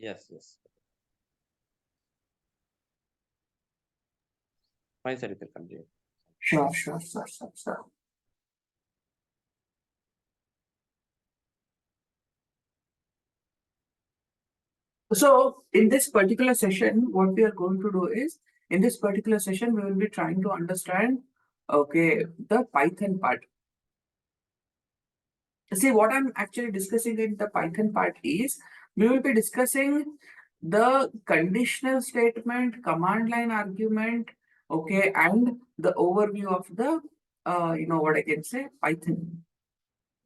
Yes, yes. Fine, sir, you can continue. Sure. So in this particular session, what we are going to do is, in this particular session, we will be trying to understand, okay, the Python part. See, what I'm actually discussing in the Python part is, we will be discussing the conditional statement, command line argument, okay, and the overview of the, what I can say, Python.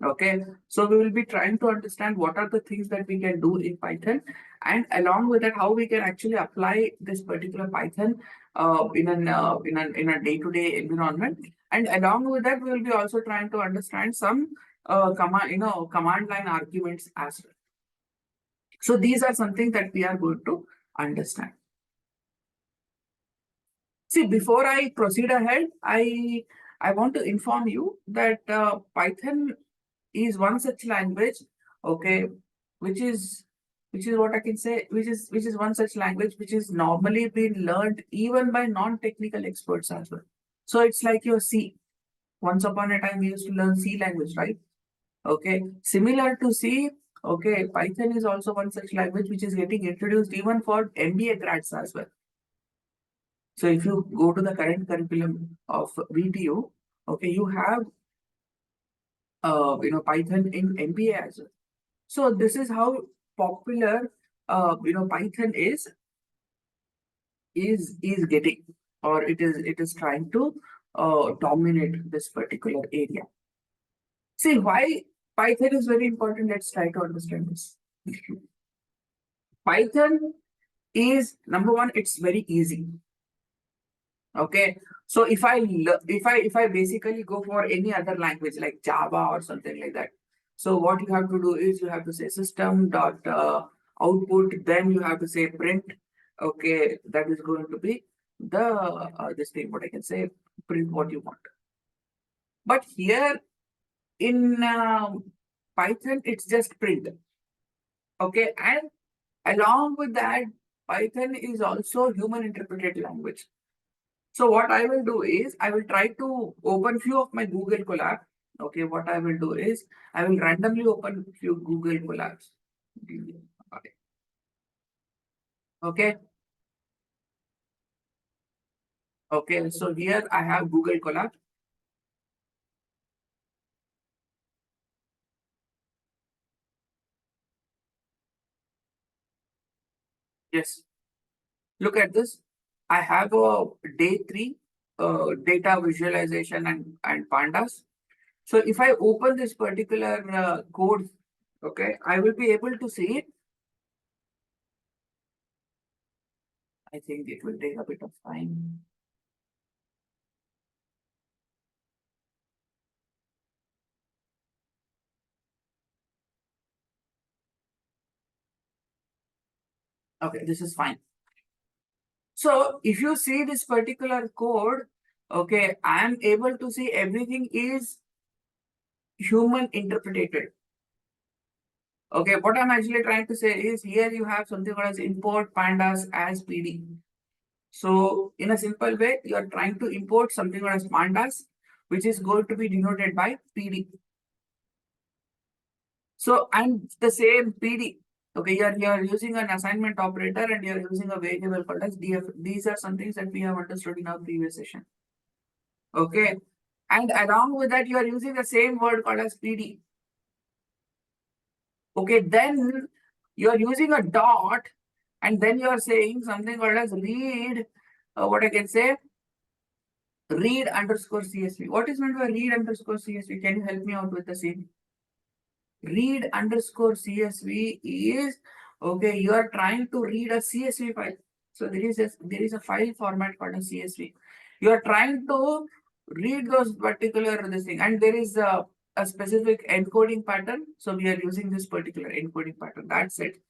Okay, so we will be trying to understand what are the things that we can do in Python, and along with that, how we can actually apply this particular Python in a day-to-day environment. And along with that, we will be also trying to understand some command line arguments as well. So these are something that we are going to understand. See, before I proceed ahead, I want to inform you that Python is one such language, okay, which is what I can say, which is one such language which is normally being learned even by non-technical experts as well. So it's like your C. Once upon a time we used to learn C language, right? Okay, similar to C, okay, Python is also one such language which is getting introduced even for MBA grads as well. So if you go to the current curriculum of VTU, okay, you have Python in MBA as well. So this is how popular Python is getting, or it is trying to dominate this particular area. See why Python is very important. Let's try to understand this. Python is number one. It's very easy. Okay, so if I basically go for any other language like Java or something like that, so what you have to do is you have to say system dot output, then you have to say print. Okay, that is going to be the this thing, what I can say, print what you want. But here in Python, it's just print. Okay, and along with that, Python is also human interpreted language. So what I will do is I will try to open few of my Google Colab. Okay, what I will do is I will randomly open few Google Colabs. Okay. Okay, so here I have Google Colab. Yes. Look at this. I have a day 3 data visualization and pandas. So if I open this particular code, okay, I will be able to see it. I think it will take a bit of time. Okay, this is fine. So if you see this particular code, okay, I am able to see everything is human interpreted. Okay, what I'm actually trying to say is here you have something called as import pandas as PD. So in a simple way, you are trying to import something called as pandas, which is going to be denoted by PD. So and the same PD. Okay, you're using an assignment operator and you're using a variable called as DF. These are some things that we have understood in our previous session. Okay, and along with that, you are using the same word called as PD. Okay, then you are using a dot, and then you are saying something called as read. What I can say, read underscore CSV. What is meant by read underscore CSV? Can you help me out with the same? Read underscore CSV is, okay, you are trying to read a CSV file. So there is a file format called a CSV. You are trying to read those particular this thing, and there is a specific encoding pattern. So we are using this particular encoding pattern. That's it.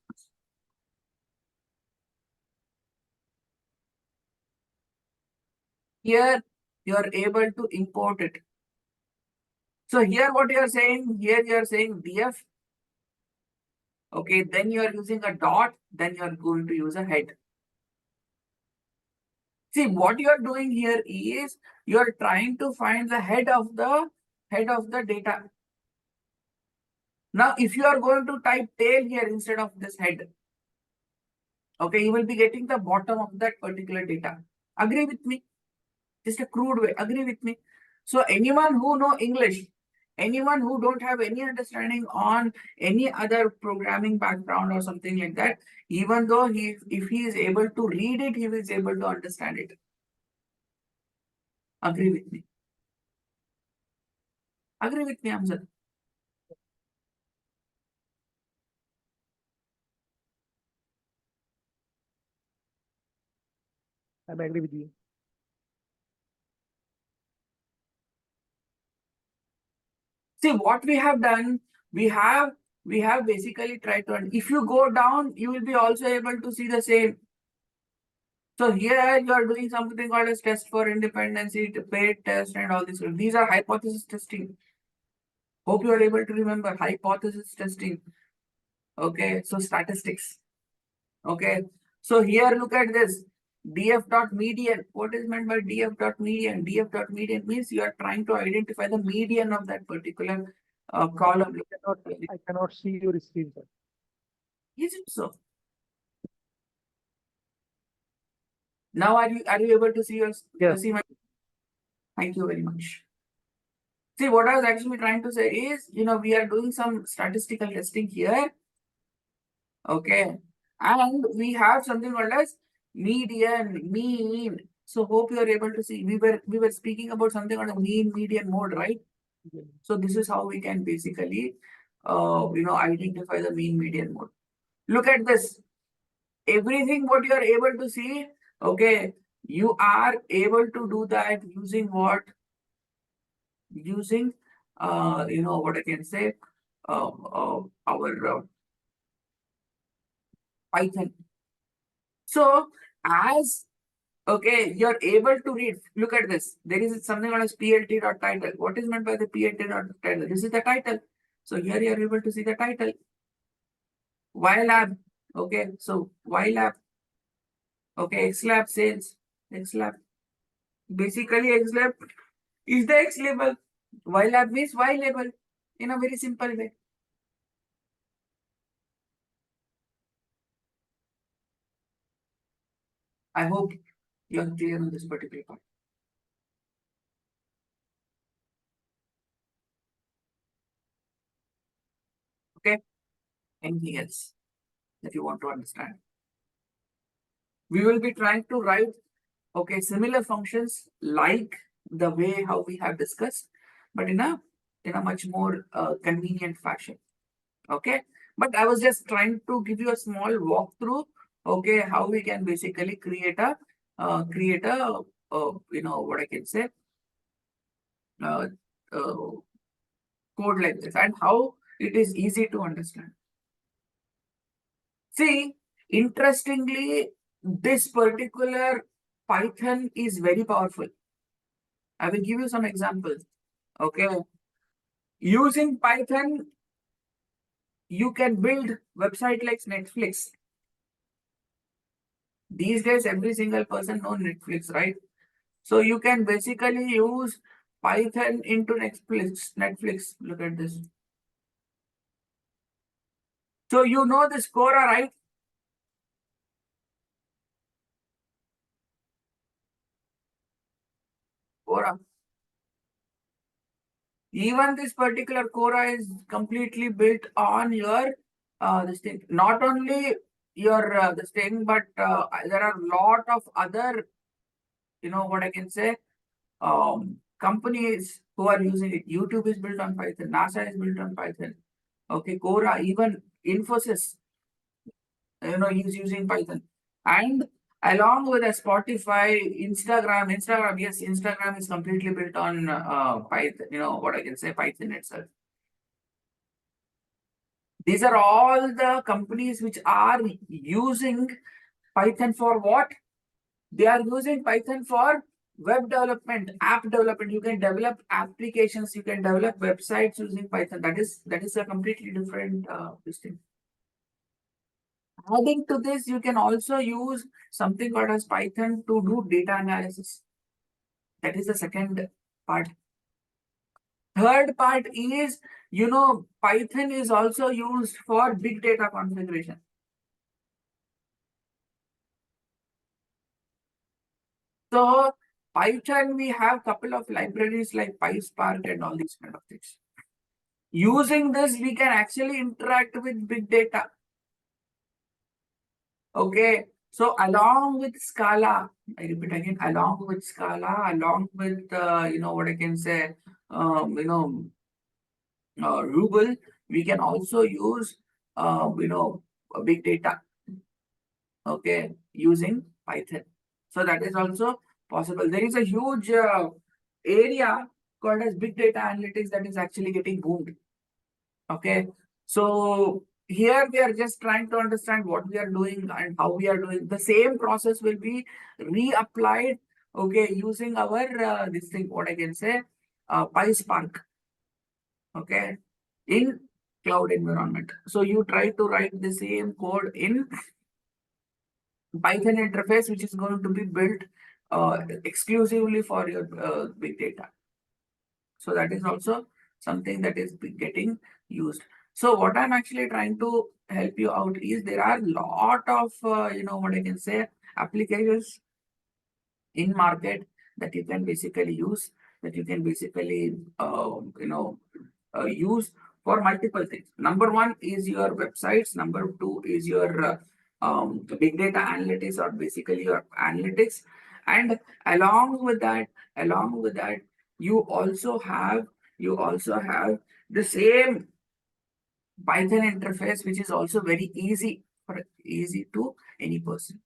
Here you are able to import it. So here what you are saying, here you are saying df Okay, then you are using a dot, then you are going to use a head. See, what you are doing here is you are trying to find the head of the data. Now, if you are going to type tail here instead of this head, okay, you will be getting the bottom of that particular data. Agree with me? Just a crude way. Agree with me? So anyone who know English, anyone who don't have any understanding on any other programming background or something like that, even though if he is able to read it, he is able to understand it. Agree with me? Agree with me, Amjad? I agree with you. See what we have done. We have basically tried to. If you go down, you will be also able to see the same. So here you are doing something called as test for independency, paired test, and all this. These are hypothesis testing. Hope you are able to remember hypothesis testing. Okay, so statistics. Okay, so here look at this df dot median. What is meant by df dot median? Df dot median means you are trying to identify the median of that particular column. I cannot see your screen, sir. Is it so? Now are you able to see Yes. see my? Thank you very much. See what I was actually trying to say is, we are doing some statistical testing here. Okay. And we have something called as median, mean. So hope you are able to see. We were speaking about something called a mean median mode, right? Yes. So this is how we can basically identify the mean median mode. Look at this. Everything what you are able to see, okay, you are able to do that using what? Using what I can say, our Python. So as okay, you're able to read. Look at this. There is something called as plt.title. What is meant by the plt.title? This is the title. So here you are able to see the title. YLab. Okay, so YLab. Okay, XLab sales. XLab. Basically, XLab is the X label. YLab means Y label in a very simple way. I hope you are clear on this particular part. Okay. Anything else that you want to understand? We will be trying to write, okay, similar functions like the way how we have discussed, but in a much more convenient fashion. Okay. But I was just trying to give you a small walkthrough, okay, how we can basically create a what I can say, uh, uh, code like this and how it is easy to understand. See, interestingly, this particular Python is very powerful. I will give you some examples. Okay. Using Python, you can build website like Netflix. These days, every single person knows Netflix, right? So you can basically use Python into Netflix. Netflix. Look at this. So you know this Quora, right? Quora. Even this particular Quora is completely built on your this thing. Not only your this thing, but there are a lot of other, what I can say, companies who are using it. YouTube is built on Python. NASA is built on Python. Okay, Quora, even Infosys, is using Python. And along with a Spotify, Instagram, yes, Instagram is completely built on Python. What I can say, Python itself. These are all the companies which are using Python for what? They are using Python for web development, app development. You can develop applications, you can develop websites using Python. That is a completely different thing. Adding to this, you can also use something called as Python to do data analysis. That is the second part. Third part is, Python is also used for big data configuration. So Python, we have couple of libraries like PySpark and all these kind of things. Using this, we can actually interact with big data. Okay. So along with Scala, I repeat again, along with Scala, along with, what I can say, Ruble, we can also use, big data, okay, using Python. So that is also possible. There is a huge area called as big data analytics that is actually getting boomed. Okay. So here we are just trying to understand what we are doing and how we are doing. The same process will be reapplied, okay, using our this thing, what I can say, PySpark, okay, in cloud environment. So you try to write the same code in Python interface, which is going to be built exclusively for your big data. So that is also something that is getting used. So what I'm actually trying to help you out is there are a lot of, what I can say, applications in market that you can basically use, that you can basically, use for multiple things. Number one is your websites. Number two is your big data analytics, or basically your analytics. And along with that, you also have the same Python interface, which is also very easy to any person.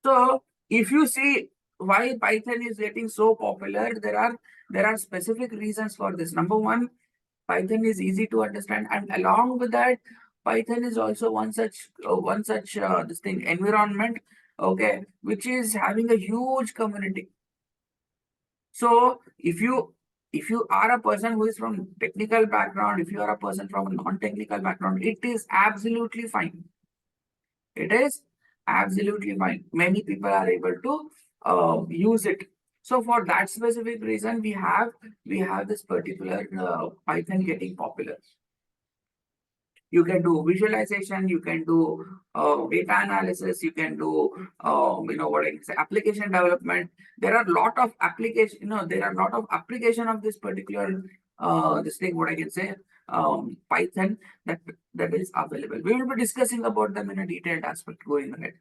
So if you see why Python is getting so popular, there are specific reasons for this. Number one, Python is easy to understand, and along with that, Python is also one such this thing environment, okay, which is having a huge community. So if you are a person who is from technical background, if you are a person from a non-technical background, it is absolutely fine. It is absolutely fine. Many people are able to use it. So for that specific reason, we have this particular Python getting popular. You can do visualization, you can do data analysis, you can do what I can say, application development. There are a lot of application, there are a lot of application of this particular this thing, what I can say, Python, that is available. We will be discussing about them in a detailed aspect going ahead.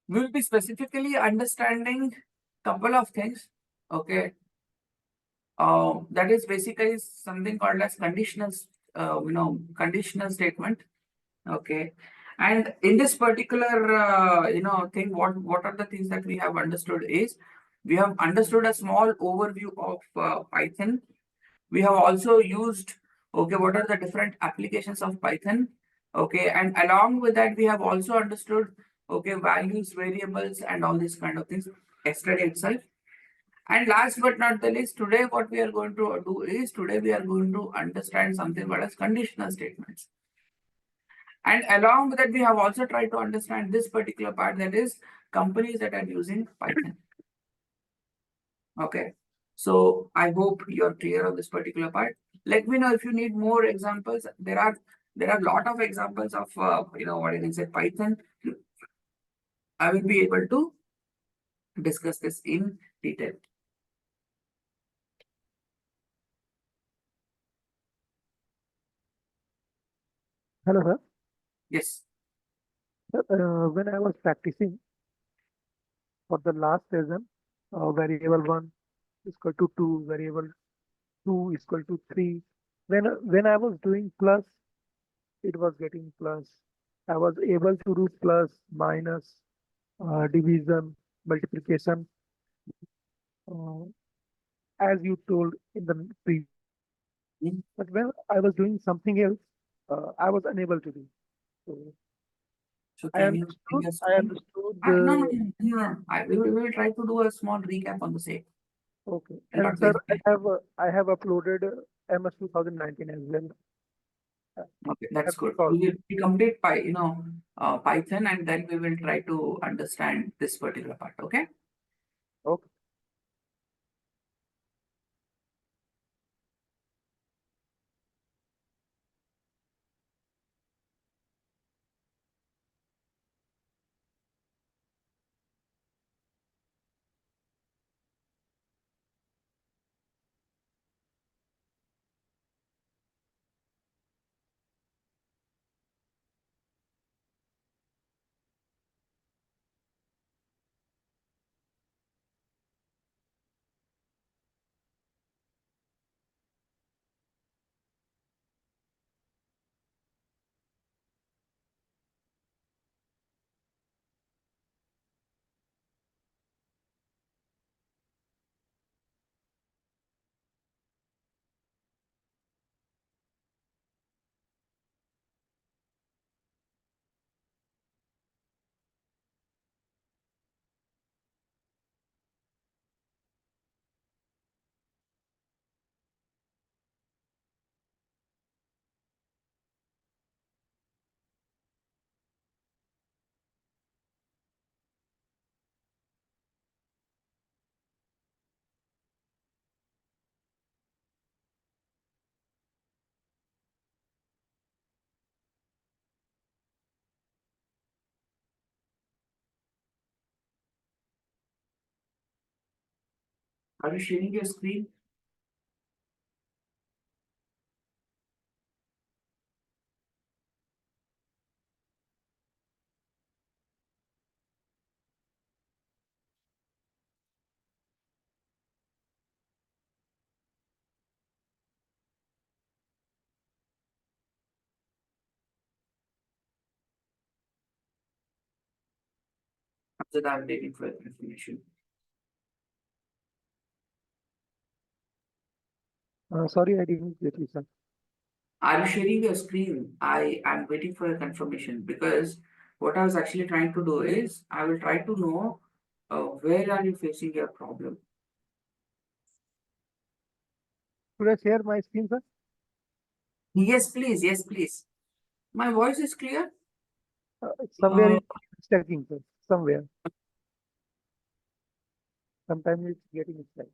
We will be specifically understanding couple of things. Okay. That is basically something called as conditional statement. Okay. And in this particular, thing, what are the things that we have understood is we have understood a small overview of Python. We have also used, okay, what are the different applications of Python. Okay. And along with that, we have also understood, okay, values, variables, and all these kind of things yesterday itself. And last but not the least, today what we are going to do is we are going to understand something called as conditional statements. And along with that, we have also tried to understand this particular part, that is companies that are using Python. Okay. So I hope you're clear on this particular part. Let me know if you need more examples. There are a lot of examples of what I can say, Python. I will be able to discuss this in detail. Hello, sir. Yes. Sir, when I was practicing for the last session, variable 1 is equal to 2, variable 2 is equal to 3. When I was doing plus, it was getting plus. I was able to do plus, minus, division, multiplication, uh, as you told in the previous. Mm. But when I was doing something else, I was unable to do. So So I can you bring understood. your I screen? understood No, no, the no, no, no. We will try to do a small recap on the same. okay. We'll And not sir, waste time. I have uploaded MS 2019 as well. Okay, that's That's good. all. We complete Python, and then we will try to understand this particular part. Okay. Okay. Are you sharing your screen? After that, I'm waiting for information. Sorry, I didn't get you, sir. Are you sharing your screen? I am waiting for a confirmation because what I was actually trying to do is I will try to know where are you facing your problem. Should I share my screen, sir? Yes, please. Yes, please. My voice is clear. Somewhere Uh, it's stacking, sir. Somewhere. Sometimes it's getting stuck.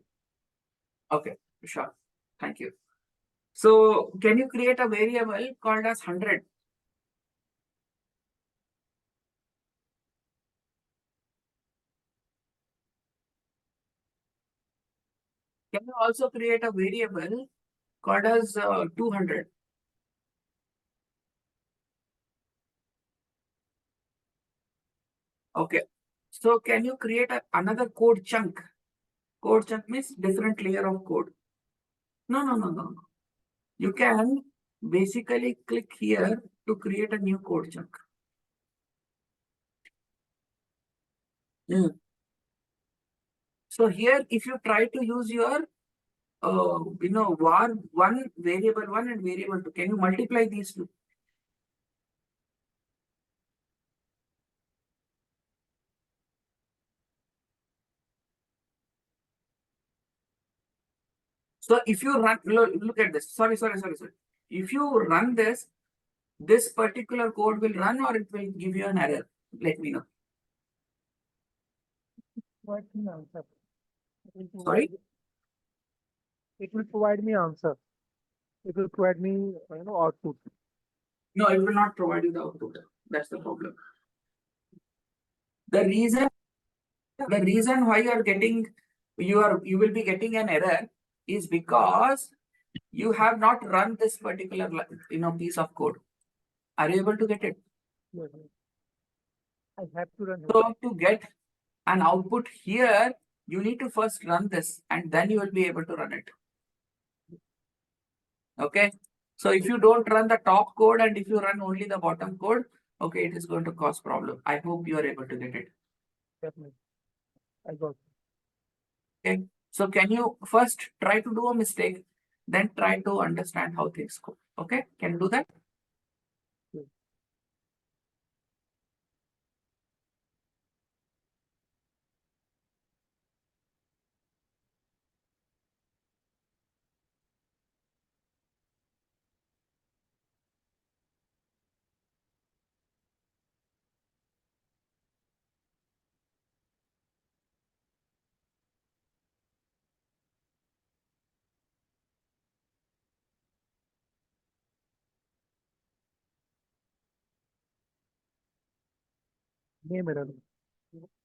okay, sure. Thank you. So can you create a variable called as 100? Can you also create a variable called as 200? Okay. So can you create another code chunk? Code chunk means different layer of code. No, no, no, no, no. You can basically click here to create a new code chunk. Mm. So here, if you try to use your, var one, variable one and variable two, can you multiply these two? So if you run, look at this. Sorry. If you run this, this particular code will run or it will give you an error. Let me know. Provide me answer. It will Sorry. provide. It will provide me answer. It will provide me, output. No, it will not provide you the output. That's the problem. The reason why you will be getting an error is because you have not run this particular piece of code. Are you able to get it? Yes. I have to run here. So to get an output here, you need to first run this and then you will be able to run it. Okay. So if you don't run the top code and if you run only the bottom code, okay, it is going to cause problem. I hope you are able to get it. Definitely. I got it. Okay. So can you first try to do a mistake, then try to understand how things go. Okay. Can you do that? Yes. Name error.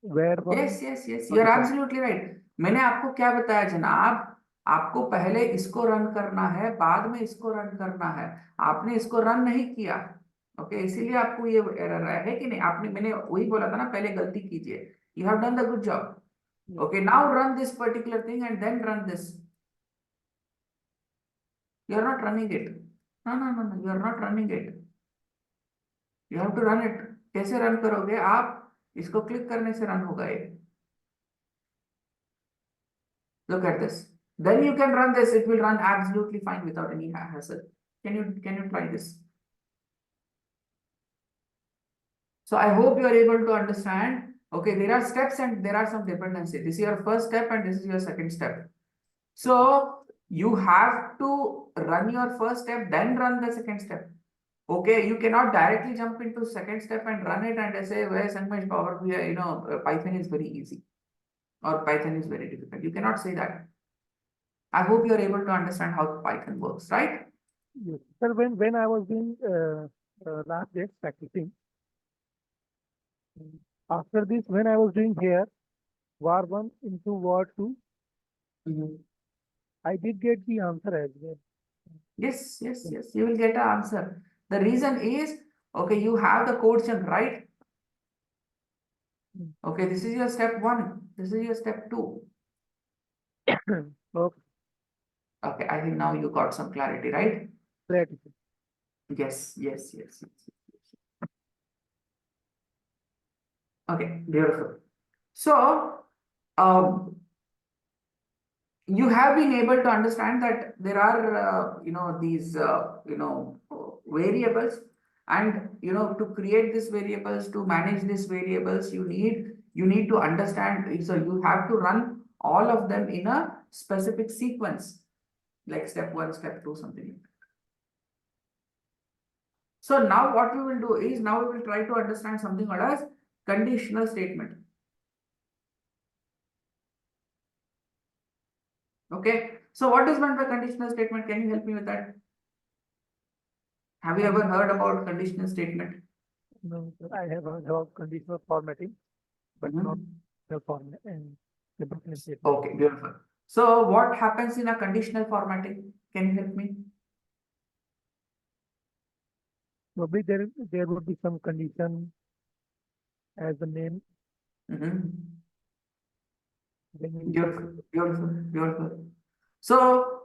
Where one? Yes, you're absolutely right. मैंने आपको क्या बताया जनाब, आपको पहले इसको run करना है, बाद में इसको रन करना है। आपने इसको रन नहीं किया, ओके, इसीलिए आपको ये एरर आया है कि नहीं। आपने, मैंने वही बोला था ना, पहले गलती कीजिए। You have done the good job. Okay, now run this particular thing and then run this. You are not running it. No, you are not running it. You have to run it. कैसे run करोगे आप? इसको click करने से run होगा ये। Look at this. Then you can run this. It will run absolutely fine without any hassle. Can you try this? So I hope you are able to understand. Okay, there are steps and there are some dependency. This is your first step and this is your second step. So you have to run your first step, then run the second step. Okay, you cannot directly jump into second step and run it and say, where Sanmesh Power BI, Python is very easy or Python is very difficult. You cannot say that. I hope you are able to understand how Python works, right? Yes. Sir, when I was doing last days practicing, after this, when I was doing here, var one into var two, I did get the answer as well. Yes, you will get an answer. The reason is, okay, you have the code chunk, right? Okay, this is your step one. This is your step two. Okay. Okay, I think now you got some clarity, right? Clarity. Yes. Okay, beautiful. So, you have been able to understand that there are, these, variables, and to create these variables, to manage these variables, you need to understand. So you have to run all of them in a specific sequence, like step one, step two, something like that. So now what we will do is, now we will try to understand something called as conditional statement. Okay, so what is meant by conditional statement? Can you help me with that? Have you ever heard about conditional statement? No, sir, I have heard about conditional formatting, but not the format and the conditional statement. Okay, beautiful. So what happens in a conditional formatting? Can you help me? Probably there would be some condition as the name. Beautiful. So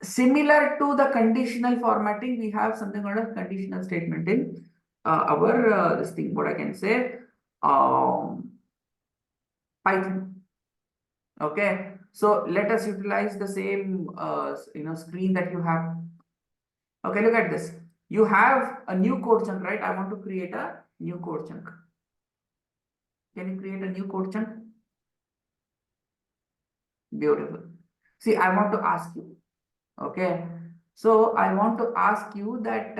similar to the conditional formatting, we have something called a conditional statement in our this thing. What I can say, Python. Okay, so let us utilize the same screen that you have. Okay, look at this. You have a new code chunk, right? I want to create a new code chunk. Can you create a new code chunk? Beautiful. See, I want to ask you. Okay, so I want to ask you that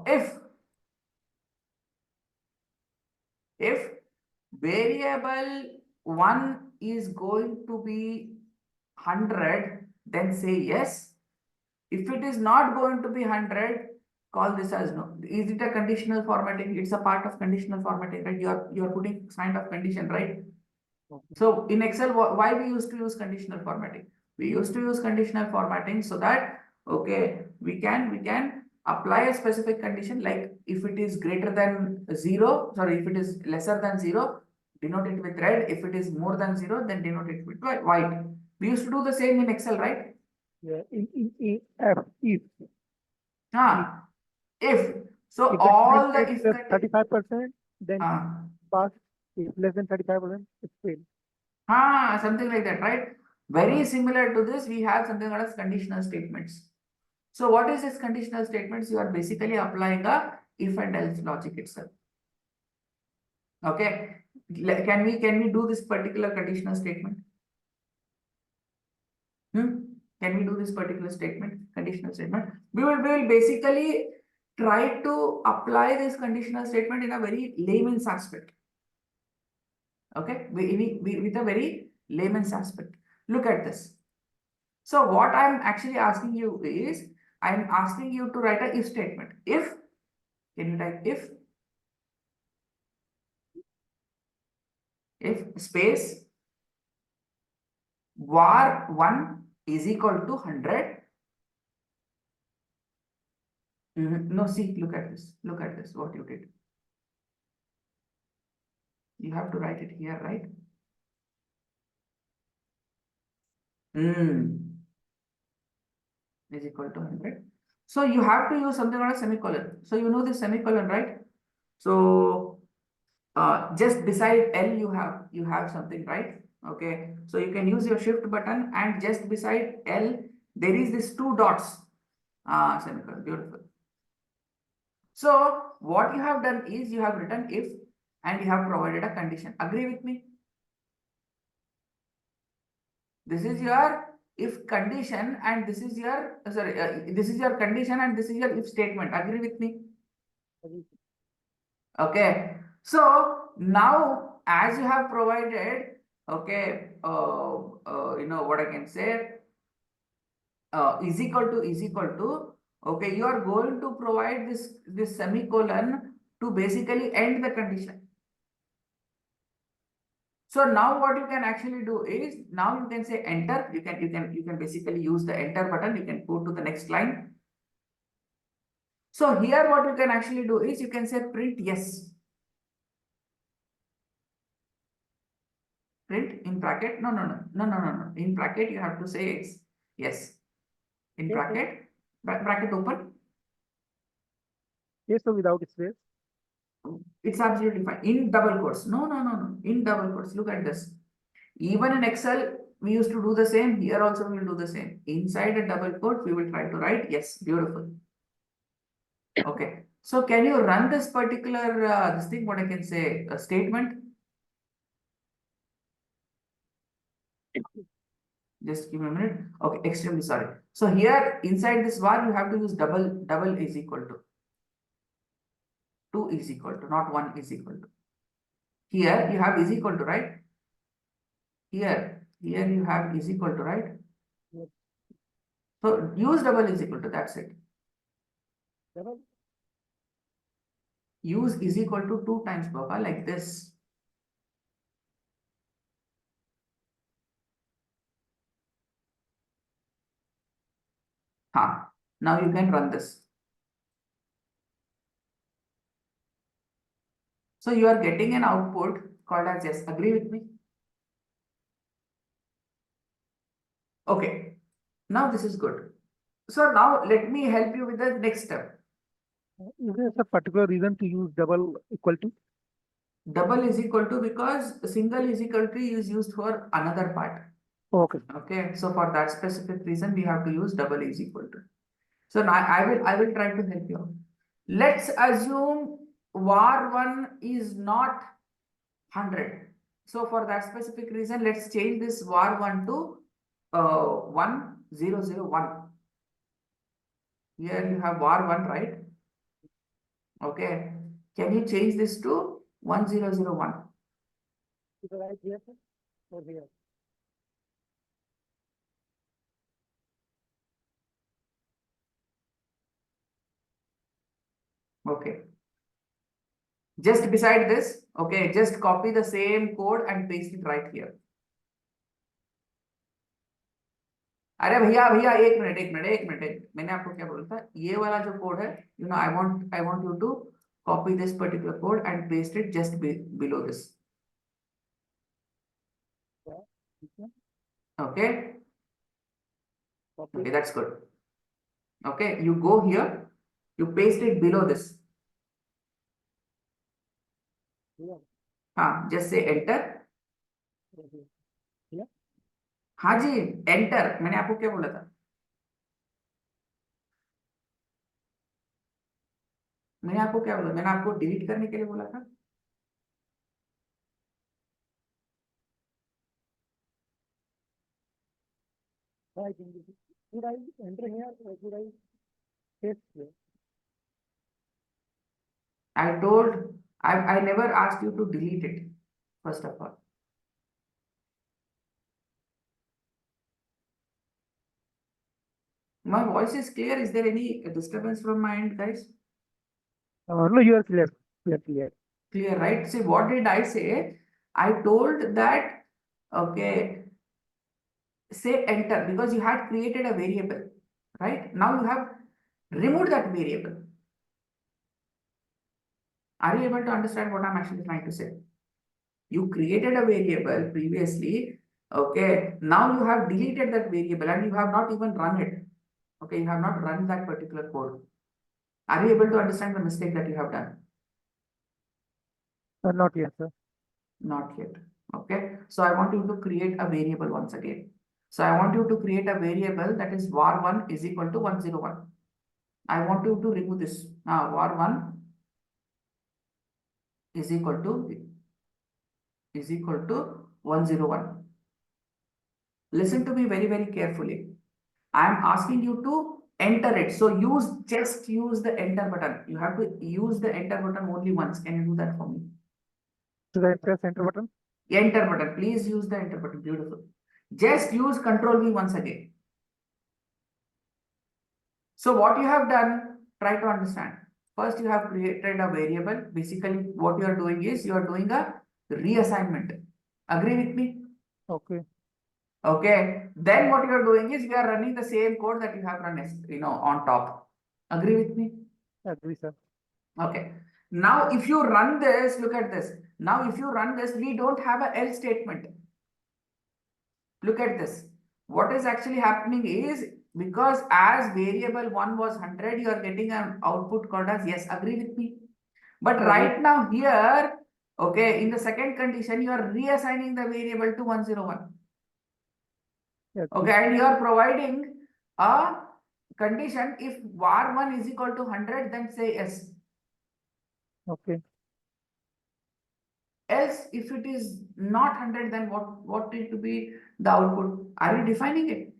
if variable 1 is going to be 100, then say yes. If it is not going to be 100, call this as no. Is it a conditional formatting? It's a part of conditional formatting, right? You are putting kind of condition, right? Okay. So in Excel, why we used to use conditional formatting? We used to use conditional formatting so that, okay, we can apply a specific condition, like if it is greater than 0, sorry, if it is lesser than 0, denote it with red. If it is more than 0, then denote it with white. We used to do the same in Excel, right? Yeah, in if If. So if the all the candidate if is 35%, then ah, pass. If less than 35%, it's fail. something like that, right? Very similar to this, we have something called as conditional statements. So what is this conditional statements? You are basically applying a if and else logic itself. Okay. Can we do this particular conditional statement? Can we do this particular statement, conditional statement? We will basically try to apply this conditional statement in a very layman's aspect. Okay, with a very layman's aspect. Look at this. So what I'm actually asking you is, I'm asking you to write a if statement. If, can you type if space var1 is equal to 100. No, see, look at this. Look at this, what you did. You have to write it here, right? Is equal to 100. So you have to use something called a semicolon. So you know this semicolon, right? So just beside L you have something, right? Okay, so you can use your shift button, and just beside L there is this 2 dots. Semicolon, beautiful. So what you have done is you have written if, and you have provided a condition. Agree with me? This is your if condition, and this is your this is your condition, and this is your if statement. Agree with me? Okay. So now, as you have provided, okay, you know what I can say, is equal to, okay, you are going to provide this semicolon to basically end the condition. So now what you can actually do is, now you can say enter. You can basically use the enter button. You can go to the next line. So here what you can actually do is you can say print yes. Print in bracket. No. In bracket you have to say it's yes. In bracket, bracket open. Yes, so without space. It's absolutely fine. In double quotes. No. In double quotes. Look at this. Even in Excel, we used to do the same. Here also we will do the same. Inside a double quote, we will try to write yes. Beautiful. Okay. So can you run this particular this thing? What I can say, a statement? Just give me a minute. Okay, extremely sorry. So here inside this var, you have to use double is equal to 2 is equal to, not 1 is equal to. Here you have is equal to, right? Here you have is equal to, right? Yes. So use double is equal to, that's it. Double. Use is equal to 2 times Baba, like this. Now you can run this. So you are getting an output called as yes. Agree with me? Okay. Now this is good. So now let me help you with the next step. Is there a particular reason to use double equal to? Double is equal to, because single is equal to is used for another part. Okay. Okay. So for that specific reason, we have to use double is equal to. So now I will try to help you out. Let's assume var1 is not 100. So for that specific reason, let's change this var1 to 1001. Here you have var1, right? Okay. Can you change this to 1001? Is it right here, sir? Or here? Okay. Just beside this, okay, just copy the same code and paste it right here. अरे भैया भैया एक minute एक minute एक minute, मैंने आपको क्या बोला था, ये वाला जो कोड है, I want you to copy this particular code and paste it just below this. ठीक है, Okay, okay, okay, that's good. Okay, you go here, you paste it below this. हाँ, just say enter. हाँ जी, enter. मैंने आपको क्या बोला था, मैंने आपको क्या बोला, मैंने आपको डिलीट करने के लिए बोला था. I think this is- should I enter here or should I paste here? I told, I never asked you to delete it, first of all. My voice is clear. Is there any disturbance from my end, guys? No, you are clear. Clear, clear. Clear, right? See, what did I say? I told that, okay, say enter, because you had created a variable, right? Now you have removed that variable. Are you able to understand what I'm actually trying to say? You created a variable previously, okay? Now you have deleted that variable and you have not even run it. Okay, you have not run that particular code. Are you able to understand the mistake that you have done? Not yet, sir. Not yet. Okay, so I want you to create a variable once again. So I want you to create a variable that is var1 is equal to 101. I want you to remove this. Now var1 is equal to 101. Listen to me very, very carefully. I am asking you to enter it. So just use the enter button. You have to use the enter button only once. Can you do that for me? Should I press enter button? Enter button. Please use the enter button. Beautiful. Just use Control V once again. So what you have done, try to understand. First, you have created a variable. Basically, what you are doing is you are doing a reassignment. Agree with me? Okay, Okay. Then what you are doing is you are running the same code that you have run, on top. Agree with me? agree, sir. Okay. Now, if you run this, look at this. Now, if you run this, we don't have a else statement. Look at this. What is actually happening is, because as variable 1 was 100, you are getting an output called as yes. Agree with me? But Agree, right now here, okay, in the second condition, you are reassigning the variable to 101. agree, Okay, and you are providing a condition, if var1 is equal to 100, then say yes. okay. Else, if it is not 100, then what need to be the output? Are you defining it?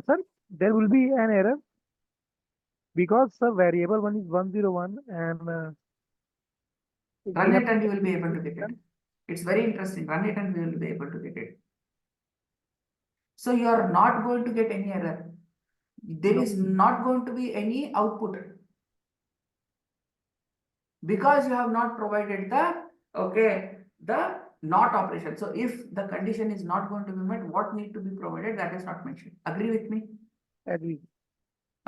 Sir, there will be an error because the variable one is 101 and we Run have it and you will be able to get it. It's very interesting. Run it and we will be able to get it. So you are not going to get any error. There no, is not going to be any output, because you have not provided the not operation. So if the condition is not going to be met, what need to be provided, that is not mentioned. Agree with me? agree.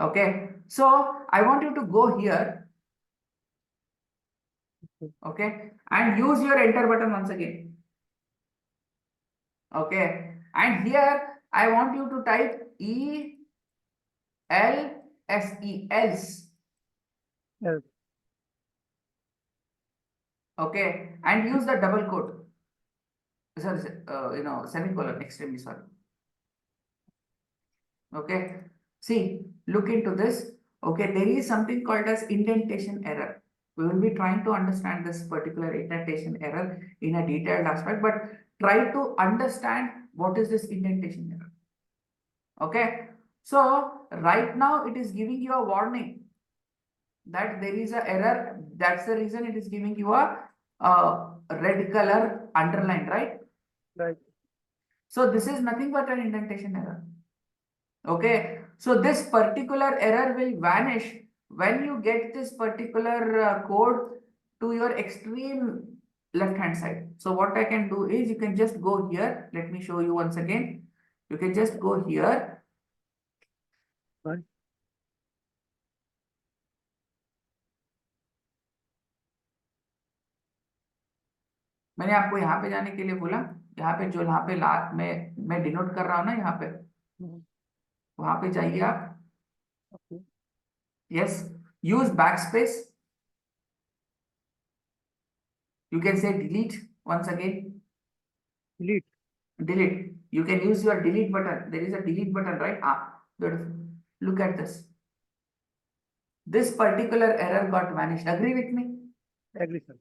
Okay. So I want you to go here, okay, and use your enter button once again. Okay. And here I want you to type else. Yes, Okay, and use the double quote. Sorry, semicolon. Extremely sorry. Okay. See, look into this. Okay, there is something called as indentation error. We will be trying to understand this particular indentation error in a detailed aspect, but try to understand what is this indentation error. Okay, so right now it is giving you a warning that there is a error. That's the reason it is giving you a red color underline, right? right. So this is nothing but an indentation error. Okay, so this particular error will vanish when you get this particular code to your extreme left hand side. So what I can do is, you can just go here. Let me show you once again. You can just go here. Right. मैंने आपको यहाँ पे जाने के लिए बोला, यहाँ पे जो यहाँ पे मैं डिनोट कर रहा हूँ ना यहाँ पे, वहां पे जाइए आप. Okay. Yes, use backspace. You can say delete once again. Delete. Delete. You can use your delete button. There is a delete button, right? Beautiful. Look at this. This particular error got vanished. Agree with me? Agree, sir.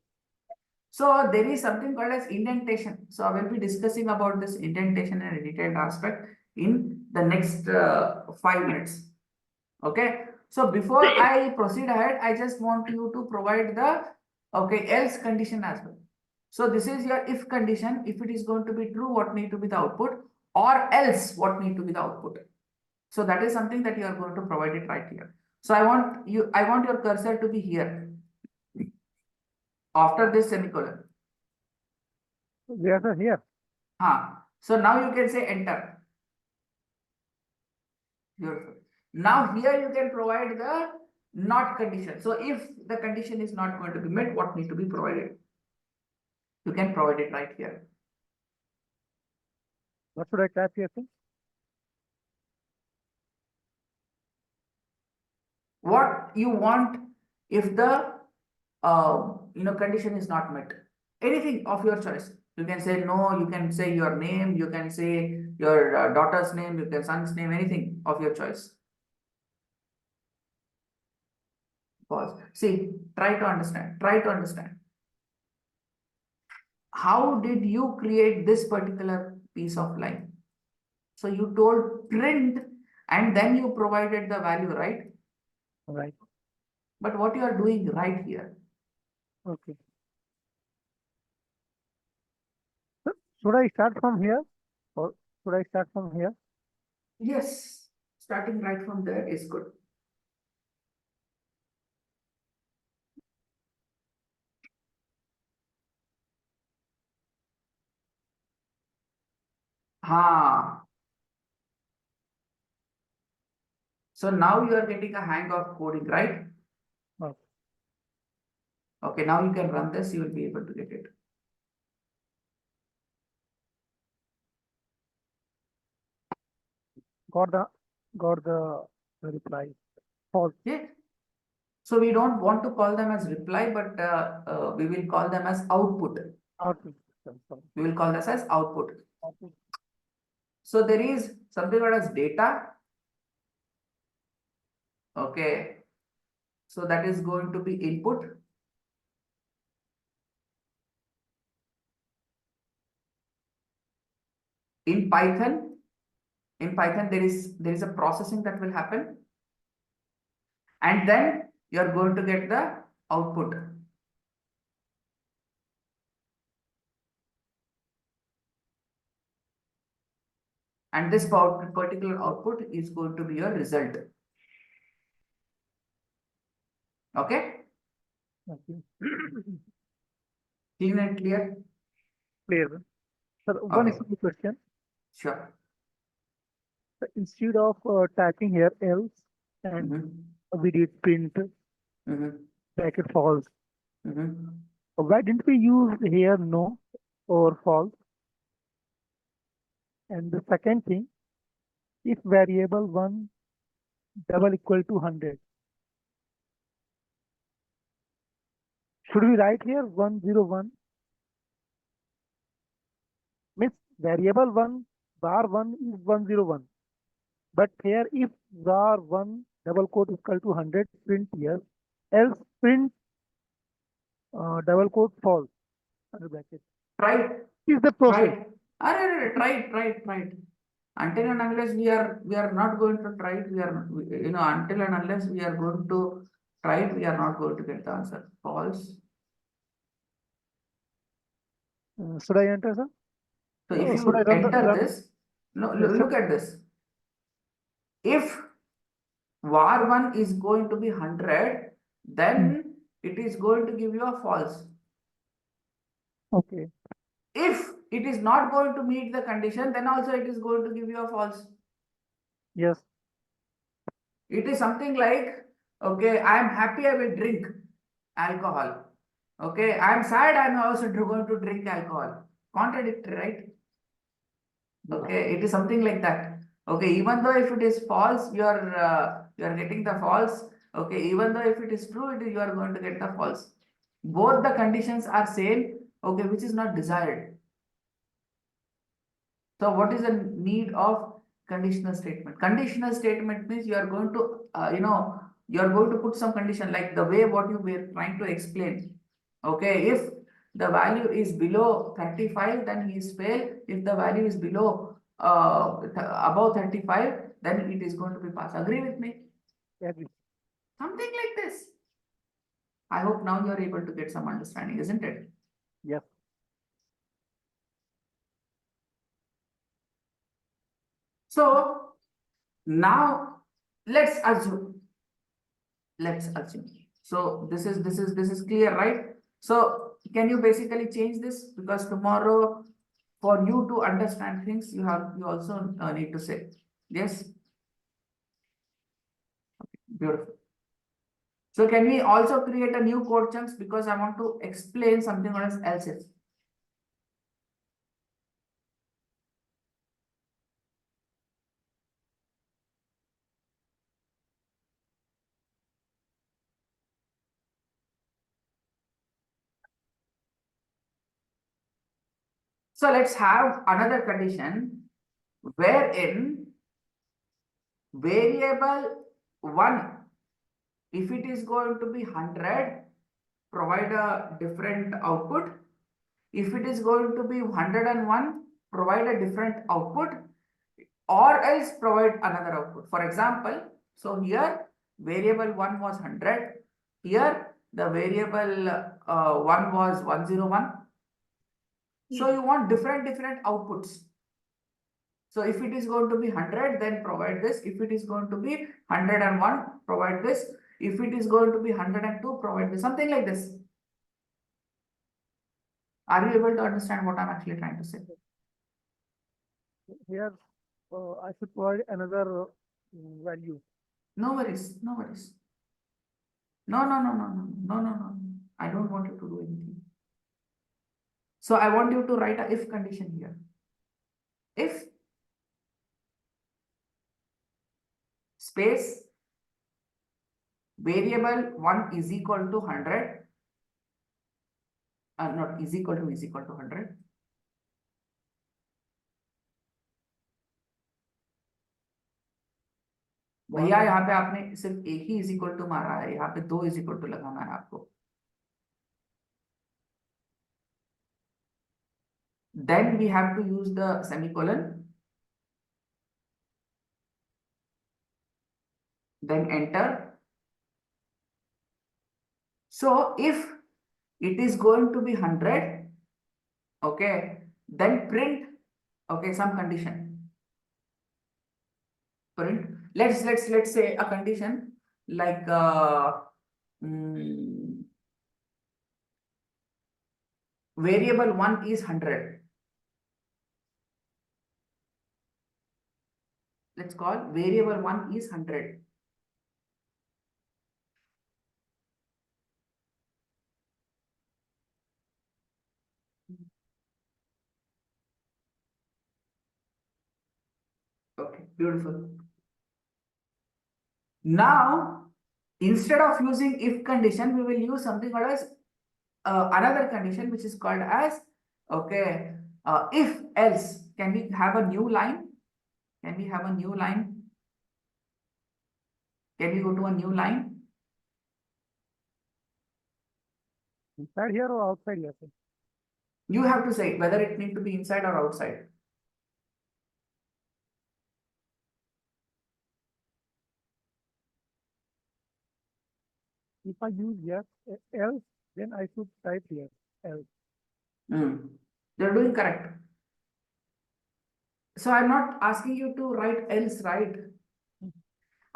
So there is something called as indentation. So I will be discussing about this indentation and a detailed aspect in the next 5 minutes. Okay. So before I proceed ahead, I just want you to provide the else condition as well. So this is your if condition. If it is going to be true, what need to be the output, or else what need to be the output. So that is something that you are going to provide it right here. So I want your cursor to be here after this semicolon. Where, sir? Here. So now you can say enter. Beautiful. Now here you can provide the not condition. So if the condition is not going to be met, what need to be provided? You can provide it right here. What should I type here, sir? What you want if the condition is not met. Anything of your choice. You can say no, you can say your name, you can say your daughter's name, you can son's name, anything of your choice. Pause. See, try to understand. Try to understand. How did you create this particular piece of line? So you told print and then you provided the value, right? Right. But what you are doing right here? Okay. Sir, should I start from here or should I start from here? Yes, starting right from there is good. So now you are getting a hang of coding, right? Okay. Okay, now you can run this, you will be able to get it. Got the reply. False. Yeah. So we don't want to call them as reply, but we will call them as output. Output. Sorry. We will call this as output. Output. So there is something called as data. Okay. So that is going to be input. In Python, there is a processing that will happen. And then you are going to get the output. And this particular output is going to be your result. Okay? Okay. Clean and clear? Clear. Sir, one Okay. simple question. Sure. So instead of typing here else and we did print bracket false. Why didn't we use here no or false? And the second thing, if variable one double equal to 100, should we write here 101? Means variable one var one is 101. But here if var one double quote equal to 100, print here, else print double quote false under bracket. Right. Is the process. Right. Until and unless we are not going to try it, until and unless we are going to try it, we are not going to get the answer. False. Should I enter, sir? So if Should I you run enter this, no, Yes, look at this. If var1 is going to be 100, then it is going to give you a false. Okay. If it is not going to meet the condition, then also it is going to give you a false. Yes. It is something like, okay, I am happy, I will drink alcohol. Okay, I am sad, I am also going to drink alcohol. Contradictory, right? Yes. Okay, it is something like that. Okay, even though if it is false, you are getting the false. Okay, even though if it is true, you are going to get the false. Both the conditions are same. Okay, which is not desired. So what is the need of conditional statement? Conditional statement means you are going to, you are going to put some condition like the way what you were trying to explain. Okay, if the value is below 35, then he is fail. If the value is below above 35, then it is going to be pass. Agree with me? Agree. Something like this. I hope now you are able to get some understanding, isn't it? Yes. So now let's assume. So this is clear, right? So can you basically change this, because tomorrow for you to understand things you also need to say yes. Beautiful. So can we also create a new code chunks, because I want to explain something else if. So let's have another condition wherein variable 1, if it is going to be 100, provide a different output. If it is going to be 101, provide a different output, or else provide another output. For example, so here variable 1 was 100, here the variable 1 was 101. So you want different outputs. So if it is going to be 100, then provide this. If it is going to be 101, provide this. If it is going to be 102, provide this. Something like this. Are you able to understand what I'm actually trying to say? Here, I should provide another value. No worries, no worries. No. I don't want you to do anything. So I want you to write a if condition here. If space variable 1 is equal to 100, not is equal to 100. भैया यहाँ पे आपने सिर्फ एक he is equal to मारा है, यहाँ पे 2 इज इक्वल टू लगाना है आपको. Then we have to use the semicolon, then enter. So if it is going to be 100, okay, then print, okay, some condition. Print. Let's say a condition like variable 1 is 100. Let's call variable 1 is 100. Okay, beautiful. Now, instead of using if condition, we will use something called as another condition, which is called as, okay, if else. Can we have a new line? Can we have a new line? Can we go to a new line? Inside here or outside here? Sir? You have to say whether it need to be inside or outside. If I use yes, else, then I should type yes, else. You're doing correct. So I'm not asking you to write else, right?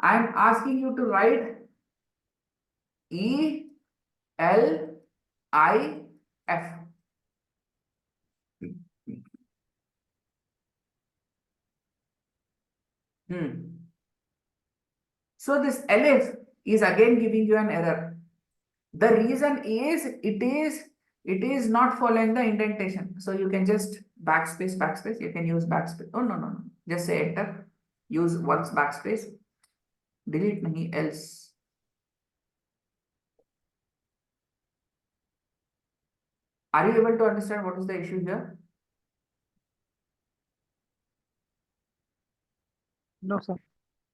I'm asking you to write E L I F. So this elif is again giving you an error. The reason is it is not following the indentation. So you can just backspace. You can use backspace. Oh, no. Just say enter. Use once backspace. Delete nahi else. Are you able to understand what is the issue here? No, sir.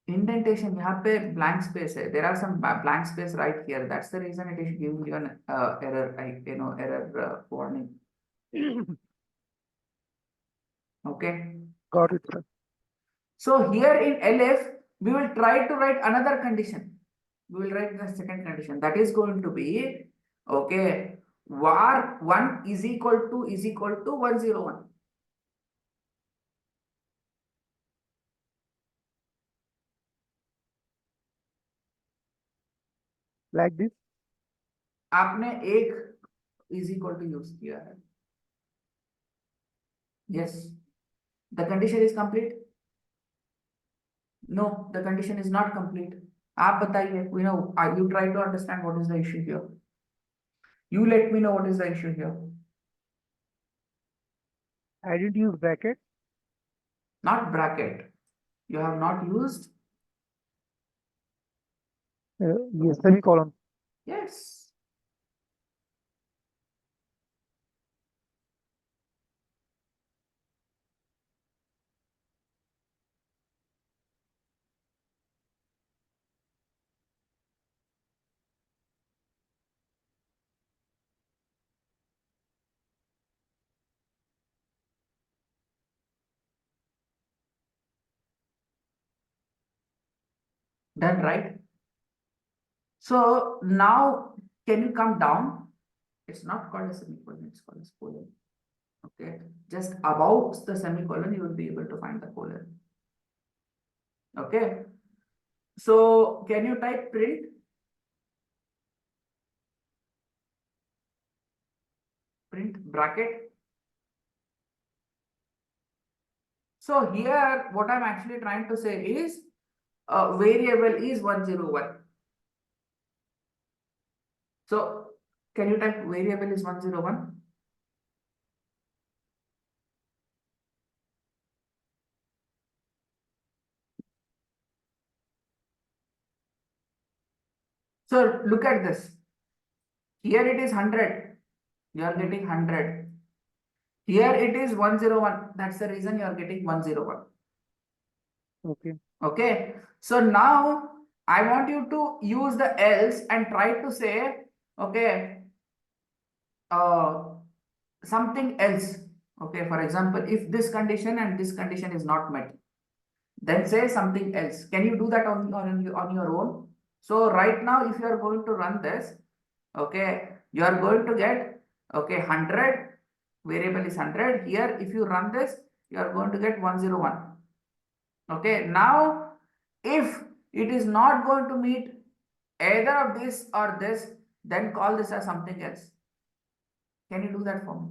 Indentation यहाँ पे blank space है. There are some blank space right here. That's the reason it is giving you an error. Error warning. Okay. Got it, sir. So here in LF, we will try to write another condition. We will write the second condition. That is going to be, okay, var 1 is equal to 101. Like this. आपने एक is equal to use किया है. Yes. The condition is complete. No, the condition is not complete. आप बताइए, you try to understand what is the issue here. You let me know what is the issue here. I didn't use bracket. Not bracket. You have not used. Yes, semicolon. Yes. Done, right? So now, can you come down? It's not called a semicolon, it's called a colon. Okay, just above the semicolon, you will be able to find the colon. Okay, so can you type print bracket? So here, what I'm actually trying to say is variable is 101. So can you type variable is 101? So look at this. Here it is 100. You are getting 100. Here it is 101. That's the reason you are getting 101. Okay. Okay. So now I want you to use the else and try to say, okay, uh, something else. Okay. For example, if this condition and this condition is not met, then say something else. Can you do that on your own? So right now, if you are going to run this, okay, you are going to get, okay, 100, variable is 100. Here, if you run this, you are going to get 101. Okay, now if it is not going to meet either of this or this, then call this as something else. Can you do that for me?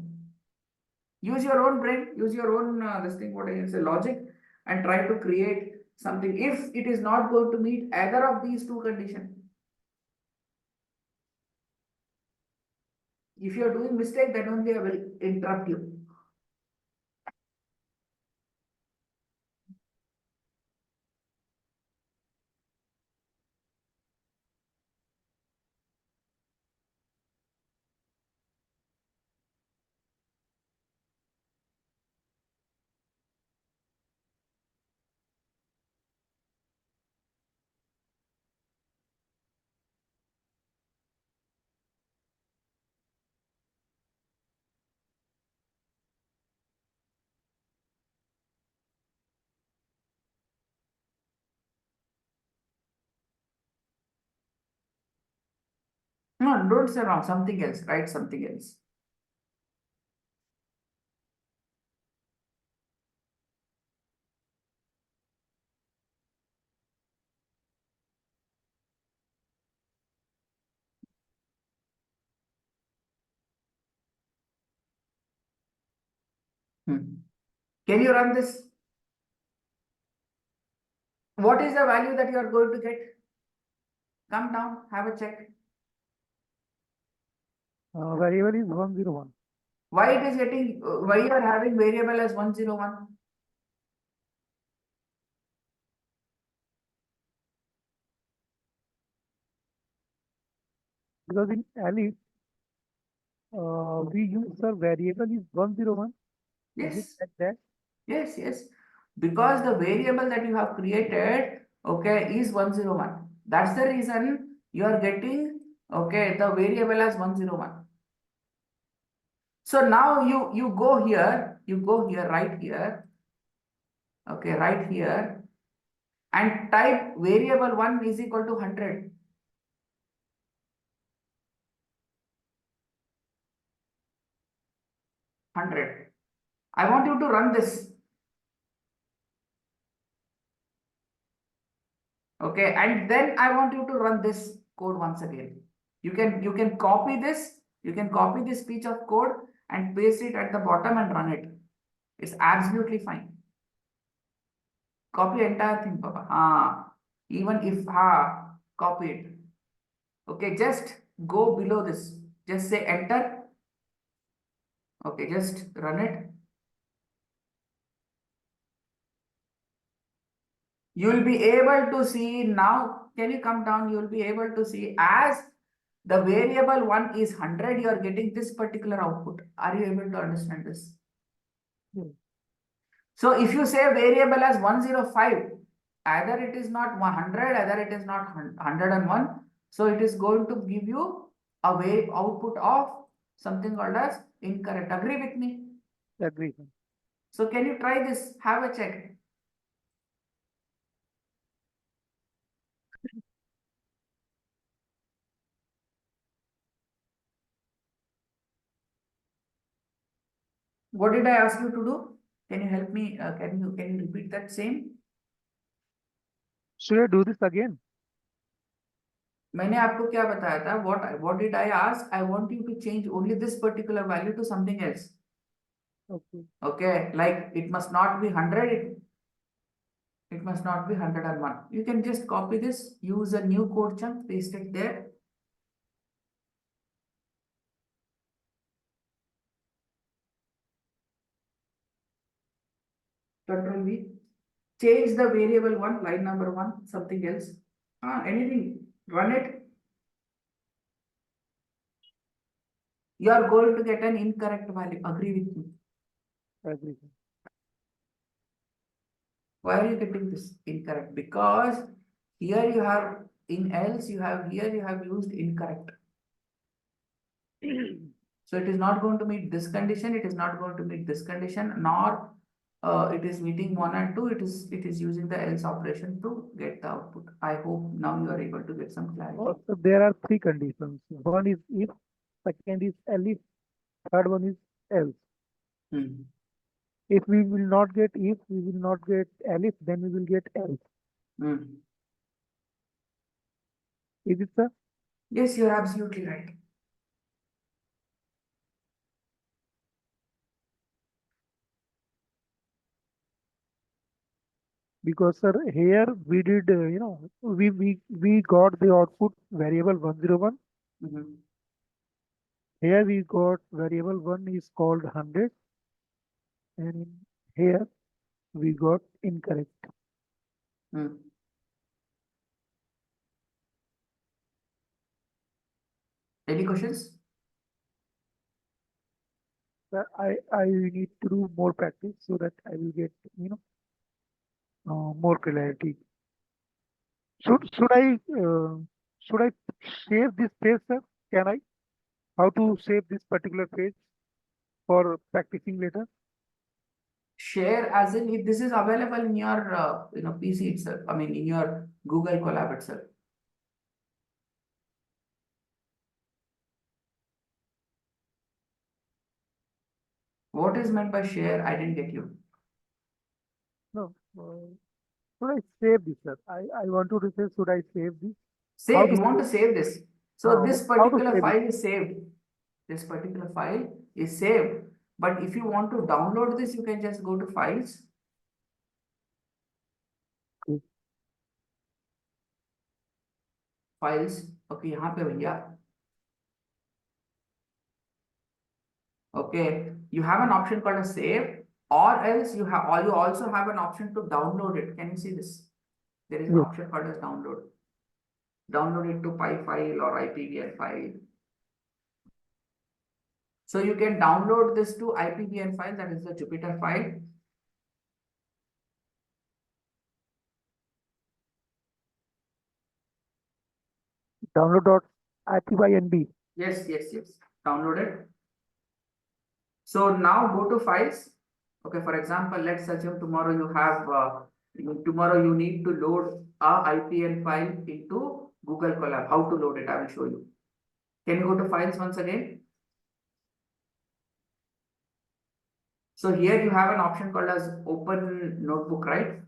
Use your own brain, use your own this thing, what I can say, logic, and try to create something. If it is not going to meet either of these two conditions, if you are doing mistake, then only I will interrupt you. No, don't say wrong, something else, write something else. Hmm. Can you run this? What is the value that you are going to get? Come down, have a check. Variable is 101. Why it is getting, why you are having variable as 101? Because in Alice, we use the variable is 101. Is it Yes, like that? yes, yes. Because the variable that you have created, okay, is 101. That's the reason you are getting, okay, the variable as 101. So now you go here, right here, okay, right here, and type variable 1 is equal to 100. 100. I want you to run this. Okay, and then I want you to run this code once again. You can copy this, piece of code and paste it at the bottom and run it. It's absolutely fine. Copy entire thing, Papa. Even if copy it. Okay, just go below this. Just say enter. Okay, just run it. You will be able to see now. Can you come down? You will be able to see as the variable 1 is 100, you are getting this particular output. Are you able to understand this? Yeah. So if you say variable as 105, either it is not 100, either it is not 101. So it is going to give you a way output of something called as incorrect. Agree with me? Agree. So can you try this? Have a check. What did I ask you to do? Can you help me? Can you repeat that same? Should I do this again? मैंने आपको क्या बताया था? What did I ask? I want you to change only this particular value to something else. Okay. Okay, like it must not be 100. It must not be 101. You can just copy this, use a new code chunk, paste it there. Control V. Change the variable 1, line number 1, something else. Anything. Run it. You are going to get an incorrect value. Agree with me. Agree. Why are you getting this incorrect? Because here you have in else you have used incorrect. So it is not going to meet this condition, it is not going to meet this condition, nor it is meeting 1 and 2, it is using the else operation to get the output. I hope now you are able to get some clarity. So there are three conditions. One is if, second is else, third one is else. If we will not get if, we will not get else, then we will get else. Is it, sir? Yes, you are absolutely right. Because, sir, here we did, we got the output variable 101. Here we got variable 1 is called 100. And in here we got incorrect. Any questions? Sir, I need to do more practice so that I will get, more clarity. Should I save this page, sir? Can I? How to save this particular page for practicing later? Share as in if this is available in your PC itself. I mean in your Google Colab itself. What is meant by share? I didn't get you. No. Should I save this, sir? I want to say, should I save this? Save, you want to save this. So this How to particular save it? file is saved. This particular file is saved. But if you want to download this, you can just go to files. Okay. files. Okay, यहाँ पे भैया. Okay, you have an option called a save, or else you also have an option to download it. Can you see this? There is an Yes. option called as download. Download it to PY file or IPVN file. So you can download this to IPVN file, that is the Jupyter file. Download.ipynb. Yes. Download it. So now go to files. Okay, for example, let's assume tomorrow you need to load a IPL file into Google Colab. How to load it? I will show you. Can you go to files once again? So here you have an option called as open notebook, right?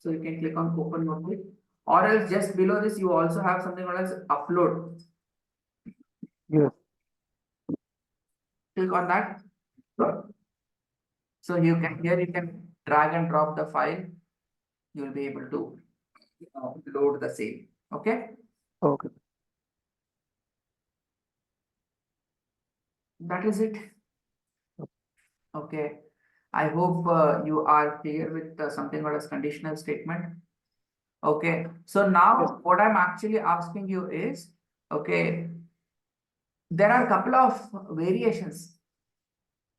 So you can click on open notebook, or else just below this you also have something called as upload. Yes. Click on that. So you can drag and drop the file. You will be able to load the same. Okay. Okay. That is it. Okay. I hope you are clear with something called as conditional statement. Okay. So Yes. now what I'm actually asking you is, okay, there are a couple of variations.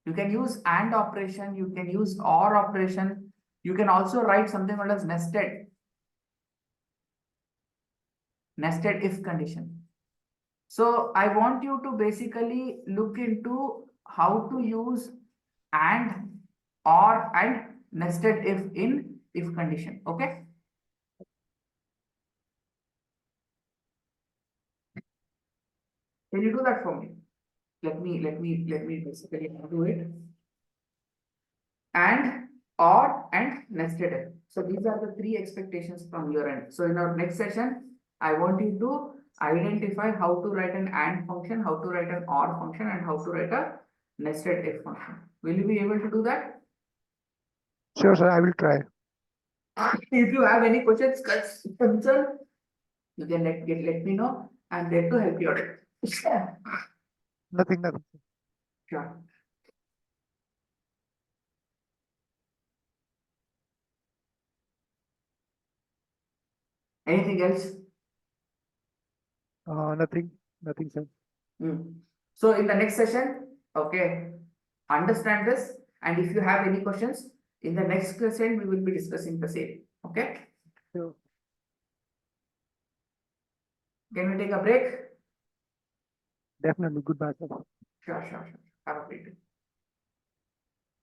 You can use AND operation, you can use OR operation, you can also write something called as nested if condition. So I want you to basically look into how to use AND, OR and nested if in if condition. Okay. Can you do that for me? Let me basically do it. And, or, and nested if. So these are the three expectations from your end. So in our next session, I want you to identify how to write an AND function, how to write an OR function, and how to write a nested if function. Will you be able to do that? Sure, sir. I will try. If you have any questions, concern, you can let me know. I'm there to help you out. Nothing. Sure. Anything else? Nothing, sir. So in the next session, okay, understand this, and if you have any questions, in the next session, we will be discussing the same. Okay, Sure. can we take a break? Definitely. Goodbye, sir. Sure. Have a great day.